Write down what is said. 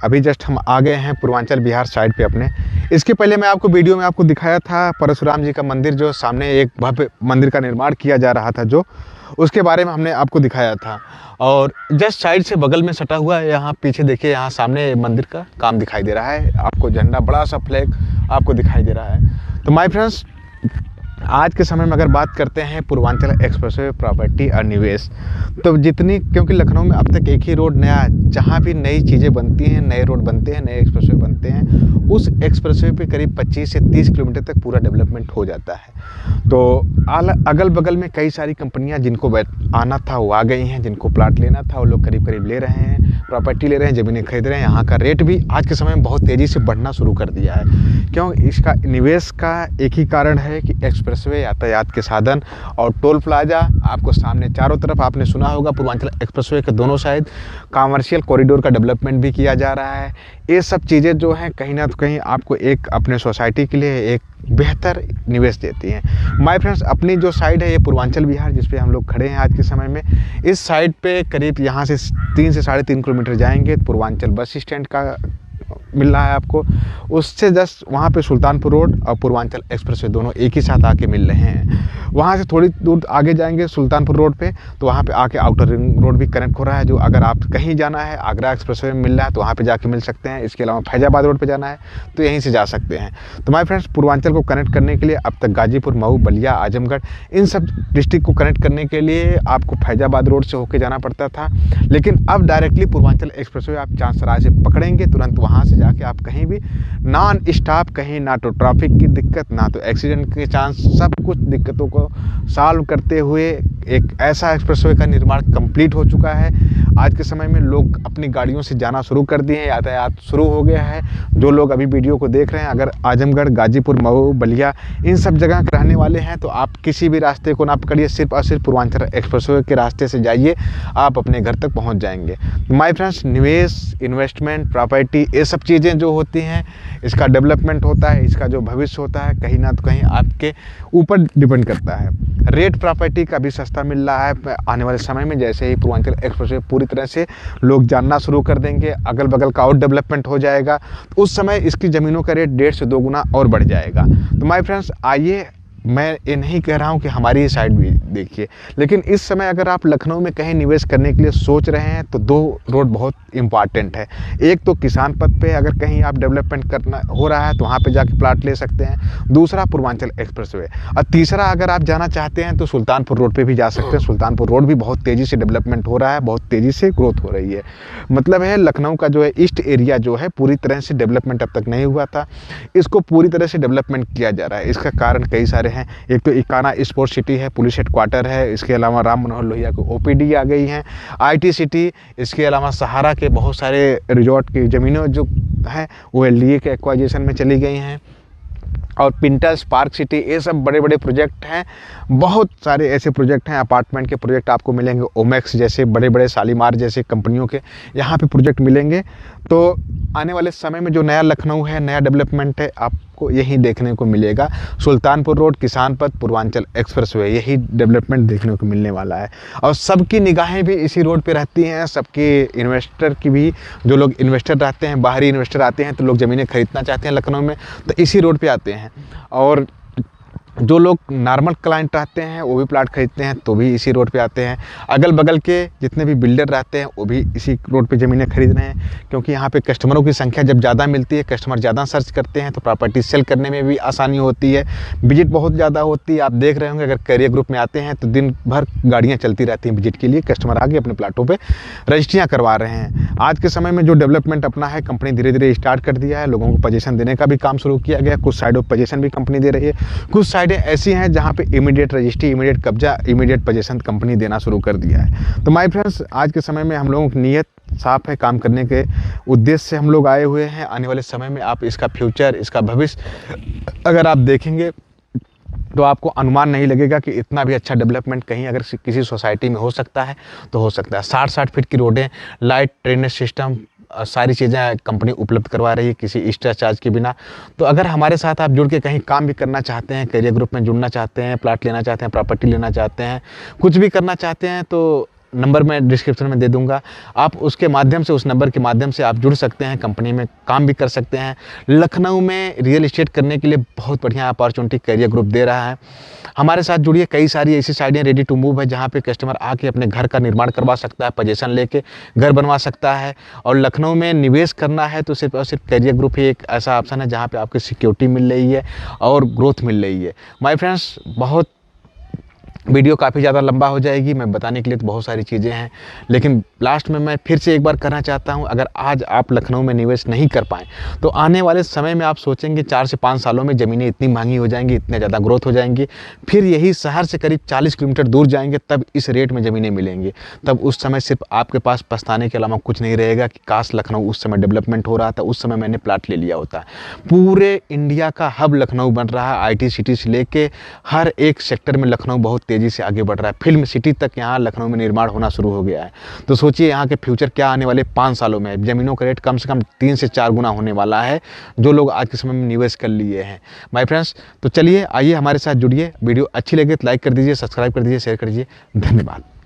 अभी जस्ट हम आ गए हैं पूर्वांचल बिहार साइड पे अपने। इसके पहले मैं आपको वीडियो में आपको दिखाया था परशुराम जी का मंदिर, जो सामने एक भव्य मंदिर का निर्माण किया जा रहा था, जो उसके बारे में हमने आपको दिखाया था। और जस्ट साइड से बगल में सटा हुआ है, यहाँ पीछे देखिए, यहाँ सामने मंदिर का काम दिखाई दे रहा है आपको। झंडा, बड़ा सा फ्लैग आपको दिखाई दे रहा है। तो माय फ्रेंड्स, आज के समय में अगर बात करते हैं पूर्वांचल एक्सप्रेसवे प्रॉपर्टी और निवेश, तो जितनी, क्योंकि लखनऊ में अब तक एक ही रोड नया, जहाँ भी नई चीज़ें बनती हैं, नए रोड बनते हैं, नए एक्सप्रेसवे बनते हैं, उस एक्सप्रेसवे पे करीब 25 से 30 किलोमीटर तक पूरा डेवलपमेंट हो जाता है। तो अगल बगल में कई सारी कंपनियां जिनको आना था वो आ गई हैं, जिनको प्लाट लेना था वो लोग करीब करीब ले रहे हैं, प्रॉपर्टी ले रहे हैं, ज़मीनें खरीद रहे हैं। यहाँ का रेट भी आज के समय में बहुत तेज़ी से बढ़ना शुरू कर दिया है। क्यों? इसका निवेश का एक ही कारण है कि एक्सप्रेसवे, यातायात के साधन और टोल प्लाजा आपको सामने चारों तरफ, आपने सुना होगा पूर्वांचल एक्सप्रेसवे के दोनों साइड कमर्शियल कॉरिडोर का डेवलपमेंट भी किया जा रहा है। ये सब चीज़ें जो हैं कहीं ना कहीं आपको एक अपने सोसाइटी के लिए एक बेहतर निवेश देती हैं। माय फ्रेंड्स, अपनी जो साइड है ये पूर्वांचल बिहार, जिस पे हम लोग खड़े हैं आज के समय में, इस साइड पे करीब यहाँ से 3 से 3.5 किलोमीटर जाएंगे पूर्वांचल बस स्टैंड का मिल रहा है आपको। उससे जस्ट वहाँ पे सुल्तानपुर रोड और पूर्वांचल एक्सप्रेसवे दोनों एक ही साथ आके मिल रहे हैं। वहाँ से थोड़ी दूर आगे जाएंगे सुल्तानपुर रोड पे, तो वहाँ पे आके आउटर रिंग रोड भी कनेक्ट हो रहा है, जो अगर आप कहीं जाना है, आगरा एक्सप्रेसवे में मिल रहा है तो वहाँ पे जाके मिल सकते हैं। इसके अलावा फैजाबाद रोड पे जाना है तो यहीं से जा सकते हैं। तो माय फ्रेंड्स, पूर्वांचल को कनेक्ट करने के लिए अब तक गाजीपुर, मऊ, बलिया, आजमगढ़, इन सब डिस्ट्रिक्ट को कनेक्ट करने के लिए आपको फैजाबाद रोड से होकर जाना पड़ता था, लेकिन अब डायरेक्टली पूर्वांचल एक्सप्रेसवे आप चांसराय से पकड़ेंगे, तुरंत वहाँ से जाके आप कहीं भी नॉन स्टॉप, कहीं ना तो ट्रैफिक की दिक्कत, ना तो एक्सीडेंट के चांस, सब कुछ दिक्कतों को सॉल्व करते हुए एक ऐसा एक्सप्रेसवे का निर्माण कंप्लीट हो चुका है। आज के समय में लोग अपनी गाड़ियों से जाना शुरू कर दिए हैं, यातायात शुरू हो गया है। जो लोग अभी वीडियो को देख रहे हैं, अगर आजमगढ़, गाजीपुर, मऊ, बलिया, इन सब जगह के रहने वाले हैं, तो आप किसी भी रास्ते को ना पकड़िए, सिर्फ और सिर्फ पूर्वांचल एक्सप्रेसवे के रास्ते से जाइए, आप अपने घर तक पहुँच जाएंगे। माय फ्रेंड्स, निवेश, इन्वेस्टमेंट, प्रॉपर्टी, ये सब चीज़ें जो होती हैं, इसका डेवलपमेंट होता है, इसका जो भविष्य होता है, कहीं ना तो कहीं आपके ऊपर डिपेंड करता है। रेट प्रॉपर्टी का भी सस्ता मिल रहा है आने वाले समय में। जैसे ही पूर्वांचल एक्सप्रेसवे पूरी तरह से लोग जानना शुरू कर देंगे, अगल बगल का और डेवलपमेंट हो जाएगा, तो उस समय इसकी ज़मीनों का रेट 1.5 से 2 गुना और बढ़ जाएगा। तो माय फ्रेंड्स, आइए, मैं ये नहीं कह रहा हूँ कि हमारी साइड भी देखिए, लेकिन इस समय अगर आप लखनऊ में कहीं निवेश करने के लिए सोच रहे हैं तो 2 रोड बहुत इंपॉर्टेंट है। एक तो किसान पथ पे अगर कहीं आप डेवलपमेंट करना हो रहा है तो वहाँ पे जाके प्लाट ले सकते हैं, दूसरा पूर्वांचल एक्सप्रेसवे, और तीसरा अगर आप जाना चाहते हैं तो सुल्तानपुर रोड पे भी जा सकते हैं। सुल्तानपुर रोड भी बहुत तेज़ी से डेवलपमेंट हो रहा है, बहुत तेज़ी से ग्रोथ हो रही है। मतलब है लखनऊ का जो है ईस्ट एरिया जो है पूरी तरह से डेवलपमेंट अब तक नहीं हुआ था, इसको पूरी तरह से डेवलपमेंट किया जा रहा है। इसका कारण कई सारे हैं। एक तो इकाना स्पोर्ट्स सिटी है, पुलिस हेडक्वार्टर है, इसके अलावा राम मनोहर लोहिया को ओपीडी आ गई हैं, आईटी सिटी, इसके अलावा सहारा के बहुत सारे रिजॉर्ट की ज़मीनें जो हैं वो एलडीए के एक्वाइजेशन में चली गई हैं, और पिंटल्स पार्क सिटी, ये सब बड़े बड़े प्रोजेक्ट हैं। बहुत सारे ऐसे प्रोजेक्ट हैं, अपार्टमेंट के प्रोजेक्ट आपको मिलेंगे, ओमेक्स जैसे बड़े बड़े, शालीमार जैसे कंपनियों के यहाँ पे प्रोजेक्ट मिलेंगे। तो आने वाले समय में जो नया लखनऊ है, नया डेवलपमेंट है, आपको यही देखने को मिलेगा। सुल्तानपुर रोड, किसान पथ, पूर्वांचल एक्सप्रेसवे, यही डेवलपमेंट देखने को मिलने वाला है। और सबकी निगाहें भी इसी रोड पे रहती हैं, सबके इन्वेस्टर की भी, जो लोग इन्वेस्टर रहते हैं, बाहरी इन्वेस्टर आते हैं, तो लोग ज़मीनें खरीदना चाहते हैं लखनऊ में, तो इसी रोड पे आते हैं। और जो लोग नॉर्मल क्लाइंट रहते हैं वो भी प्लाट खरीदते हैं तो भी इसी रोड पे आते हैं। अगल बगल के जितने भी बिल्डर रहते हैं वो भी इसी रोड पे ज़मीनें खरीद रहे हैं, क्योंकि यहाँ पे कस्टमरों की संख्या जब ज़्यादा मिलती है, कस्टमर ज़्यादा सर्च करते हैं, तो प्रॉपर्टी सेल करने में भी आसानी होती है, विजिट बहुत ज़्यादा होती है। आप देख रहे होंगे, अगर कैरियर ग्रुप में आते हैं तो दिन भर गाड़ियाँ चलती रहती हैं विजिट के लिए, कस्टमर आगे अपने प्लाटों पर रजिस्ट्रियाँ करवा रहे हैं। आज के समय में जो डेवलपमेंट अपना है, कंपनी धीरे धीरे स्टार्ट कर दिया है, लोगों को पोजीशन देने का भी काम शुरू किया गया। कुछ साइड ऑफ पोजीशन भी कंपनी दे रही है, कुछ साइडें ऐसी हैं जहाँ पे इमीडिएट रजिस्ट्री, इमीडिएट कब्जा, इमीडिएट पोजीशन कंपनी देना शुरू कर दिया है। तो माय फ्रेंड्स, आज के समय में हम लोगों की नीयत साफ है, काम करने के उद्देश्य से हम लोग आए हुए हैं। आने वाले समय में आप इसका फ्यूचर, इसका भविष्य अगर आप देखेंगे तो आपको अनुमान नहीं लगेगा कि इतना भी अच्छा डेवलपमेंट कहीं अगर किसी सोसाइटी में हो सकता है तो हो सकता है। 60-60 फीट की रोडें, लाइट, ड्रेनेज सिस्टम, सारी चीज़ें कंपनी उपलब्ध करवा रही है किसी एक्स्ट्रा चार्ज के बिना। तो अगर हमारे साथ आप जुड़ के कहीं काम भी करना चाहते हैं, करियर ग्रुप में जुड़ना चाहते हैं, प्लाट लेना चाहते हैं, प्रॉपर्टी लेना चाहते हैं, कुछ भी करना चाहते हैं, तो नंबर मैं डिस्क्रिप्शन में दे दूंगा। आप उसके माध्यम से, उस नंबर के माध्यम से आप जुड़ सकते हैं, कंपनी में काम भी कर सकते हैं। लखनऊ में रियल इस्टेट करने के लिए बहुत बढ़िया अपॉर्चुनिटी कैरियर ग्रुप दे रहा है। हमारे साथ जुड़िए, कई सारी ऐसी साइटें रेडी टू मूव है जहाँ पे कस्टमर आके अपने घर का निर्माण करवा सकता है, पोजीशन लेके घर बनवा सकता है। और लखनऊ में निवेश करना है तो सिर्फ और सिर्फ कैरियर ग्रुप ही एक ऐसा ऑप्शन है जहाँ पे आपको सिक्योरिटी मिल रही है और ग्रोथ मिल रही है। माय फ्रेंड्स, बहुत वीडियो काफ़ी ज़्यादा लंबा हो जाएगी, मैं बताने के लिए तो बहुत सारी चीज़ें हैं, लेकिन लास्ट में मैं फिर से एक बार कहना चाहता हूं, अगर आज आप लखनऊ में निवेश नहीं कर पाएँ तो आने वाले समय में आप सोचेंगे 4 से 5 सालों में ज़मीनें इतनी महंगी हो जाएंगी, इतने ज़्यादा ग्रोथ हो जाएंगी, फिर यही शहर से करीब 40 किलोमीटर दूर जाएंगे तब इस रेट में ज़मीनें मिलेंगी। तब उस समय सिर्फ आपके पास पछताने के अलावा कुछ नहीं रहेगा कि काश लखनऊ उस समय डेवलपमेंट हो रहा था, उस समय मैंने प्लाट ले लिया होता। पूरे इंडिया का हब लखनऊ बन रहा है, IT सिटी से लेके हर एक सेक्टर में लखनऊ बहुत तेज़ी से आगे बढ़ रहा है। फिल्म सिटी तक यहाँ लखनऊ में निर्माण होना शुरू हो गया है। तो सोचिए यहाँ के फ्यूचर क्या आने वाले 5 सालों में। ज़मीनों का रेट कम से कम 3 से 4 गुना होने वाला है, जो लोग आज के समय में निवेश कर लिए हैं। माय फ्रेंड्स, तो चलिए आइए हमारे साथ जुड़िए। वीडियो अच्छी लगे तो लाइक कर दीजिए, सब्सक्राइब कर दीजिए, शेयर कर दीजिए। धन्यवाद।